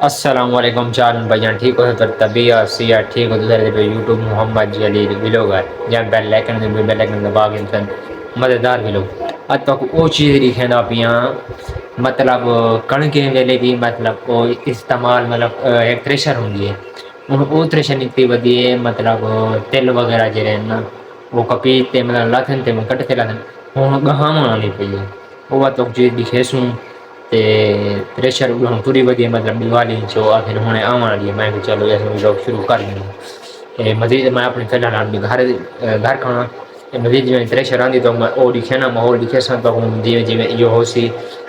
अस्सलामुअलैकुम चार भाईजान ठीक हो तो तबीयत सिया ठीक हो तो पे यूट्यूब मोहम्मद जी अली व्लॉग है जहाँ बेल आइकन दबा के इंसान मज़ेदार व्लॉग आज तक वो चीज़ लिखेंदा पिया मतलब कणकें वेले भी मतलब वो इस्तेमाल मतलब एक थ्रेशर होंगी है उन वो थ्रेशर इतनी वधी है मतलब तेल वगैरह जे रहन ना वो कपी ते मतलब लाथन ते कटते लाथन हुन गहामण आनी पई है वो तो चीज़ लिखेसूं ते थ्रेशर पूरी वधिया मतलब दिवाली जो आखिर होने आने वाली है मैं भी चलो ऐसे व्लॉग शुरू कर दूँ मजीद मैं अपने फिलहाल भी घर खाना मजीद जिमें थ्रेशर आंदी तो मैं वो लिखे ना माहौल लिखे सन तो हूँ जिमें जिमें यो हो सी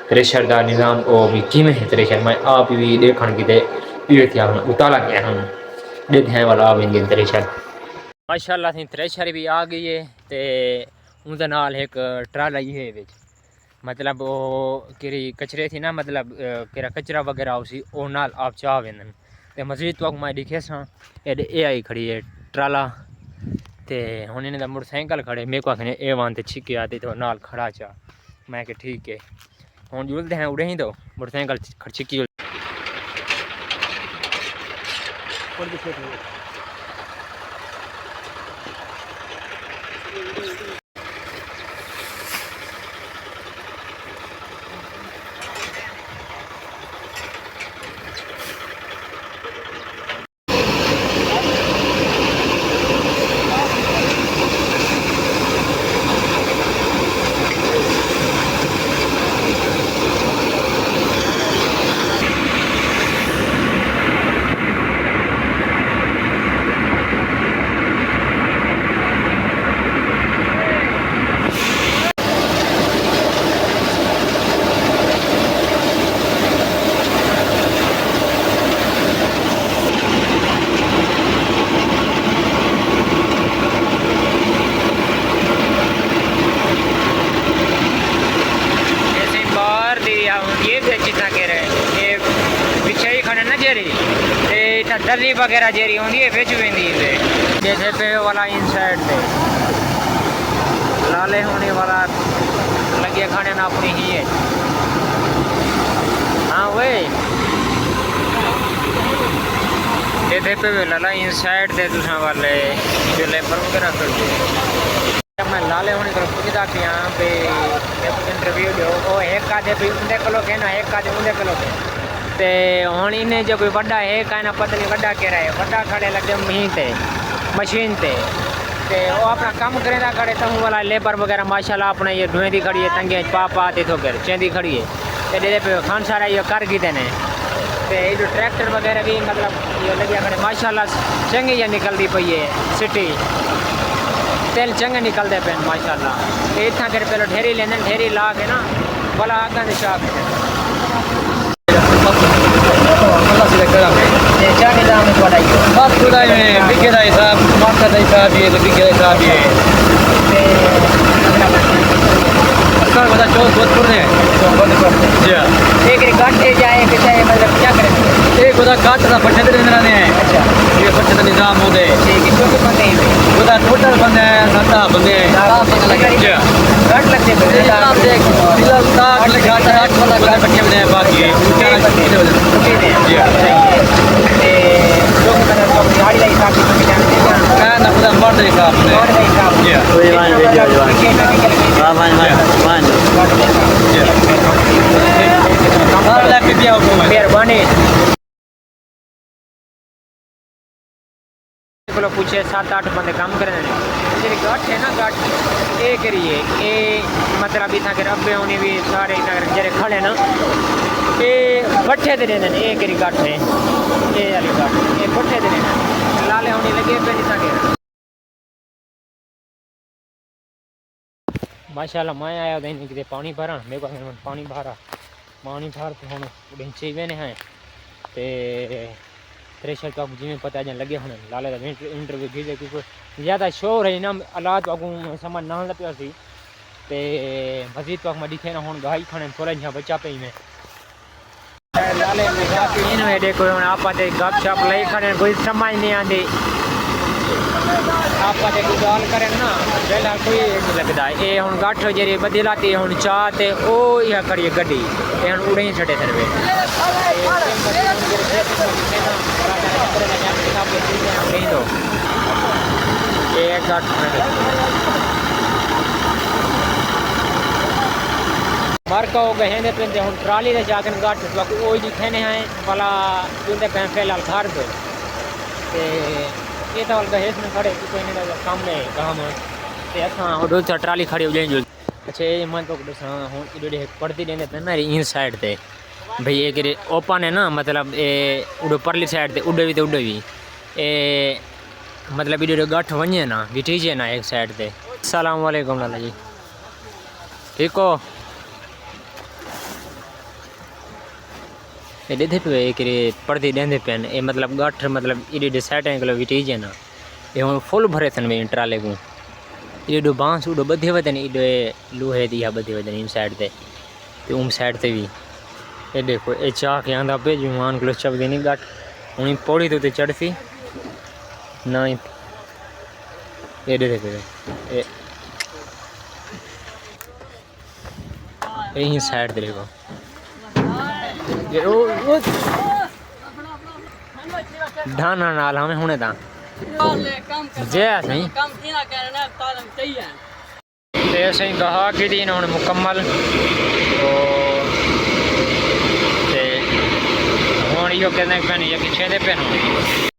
थ्रेशर का निज़ाम वो भी किमें है थ्रेशर मैं आप भी देखण की ये क्या उताला क्या हम देखने वाला आ वेंगे थ्रेशर माशाल्लाह थी थ्रेशर भी आ गई है ते उनके नाल एक ट्राला ही है विच मतलब वो केरी कचरे थी ना मतलब केरा कचरा वगैरह उसी ओ नाल आप चाह वेंदन ते मस्जिद तो मैं दिखे सा एडे ए आई खड़ी है ट्राला ते हुन इन्हें मोटरसाइकिल खड़े मेरे को आखने ए वान ते छिके आते तो नाल खड़ा चा मैं के ठीक है हुन जुलते हैं उड़े ही तो मोटरसाइकिल छिकी दर्री वगैरह जेरी होंगी है बेच वेंदी है जैसे पे वाला इन साइड पे लाले होने वाला लगे खाने ना अपनी ही है हाँ वही जैसे पे लाला इन साइड से दूसरा वाले जो लेबर वगैरह कर मैं लाले होने को पूछता कि यहाँ पे इंटरव्यू दो वो एक आधे पे उनके किलो के ना एक आधे उनके किलो के ते हुन इन्हें जो कोई वड्डा है कहना पता नहीं वड्डा कह रहा है वड्डा खड़े लगे महीन ते मशीन ते वो अपना काम करें खड़े तो वाला लेबर वगैरह माशाल्लाह अपने ये धुएं दी खड़ी है तंगे पा दी तो कर चेंदी खड़ी है ते दे पे खान सारा ये कर गई देने ते ये जो ट्रैक्टर वगैरह भी मतलब ये लगे खड़े माशाल्लाह चंगी ये निकलती पई है सिटी तेल चंगे निकलते पे माशाल्लाह इतना कर पहले ढेरी लेने ढेरी ला के ना भला आगा दे शाक क्या निज़ाम है पढ़ाई बस खुदा में बिके दा हिसाब मास्टर दा हिसाब ये बिके दा हिसाब ये असर बता जोधपुर ने जी एक काटे जाए कि चाहे मतलब क्या करें एक खुदा काट दा पट्टे दे देना ने अच्छा ये पट्टे दा निज़ाम हो दे ठीक है छोटे बंदे हैं खुदा टोटल बंदे हैं सत्ता बंदे हैं लगे जी काट लगते हैं आप देख फिलहाल काट लगा 8 वाला काट पट्टे बने बाकी पूछे 7-8 बंदे काम करें जी गठ है ना गठ ये करिए ये मतलब इतना कर अब्बे होने भी सारे इतना जरे खड़े ना ये भट्ठे दे देने ये करी गठ है ये वाली गठ ये भट्ठे दे देने लाले होने लगे पे इतना कर माशाल्लाह मैं आया दिन कि पानी भरा मेरे को पानी भर तो हम ढिंचे वेने हैं ते थ्रेशर का जिमें पता जन लगे होने लाले का इंटरव्यू दीजिए क्योंकि ज़्यादा शोर है ना अलाद अगू समझ ना लगे सी ते मजीद तो मैं दिखे ना हूँ गाई खाने थोड़ा यहाँ बचा पे में लाले में देखो आप गप शप लाई खड़े कोई समझ नहीं आती आप गल करें ना पहला कोई नहीं लगता ये हूँ गठ जी बदलाती हूँ चाह तो यह खड़ी गड्डी ये हूँ उड़े ही छटे थे कहीं दो एक गाठ मार्का हो गए हैं पे हम ट्राली दे जाकर गाठ वो लिखे हैं भला जुंदे पे फिलहाल घर पे ये तो गहेस में खड़े कोई नहीं काम में काम ते असां दो ट्राली खड़ी हो जाएंगे। अच्छा ये मन तो हूँ इधर पड़ती देने पे ना इन साइड ते भाई ये ओपन है ना मतलब ये उड़ो परली साइड ते उड़े भी ए मतलब इधर गठ वने ना बिठीजे ना एक साइड ते। अस्सलाम वालेकुम लाला जी ठीक हो ये देते पे एक पड़ती देंदे पेन ए मतलब गठ मतलब इधर साइड है बिठीजे ना ये हूँ फुल भरे थे भाई ट्राले को इधो बांस उड़ो बधे वधन इधो लोहे दी बधे वधन इन साइड ते उम साइड ते भी ये देखो ये चाक यहाँ पे जुमान किलो चब देनी गाठ हूँ पौड़ी तो चढ़ती ना ये देखो यही साइड देखो ढाना नाल हमें हुने दा जय सही ते सही कहा कि दिन हुन मुकम्मल तो हुन यो कहना पेन ये कि छेदे पेन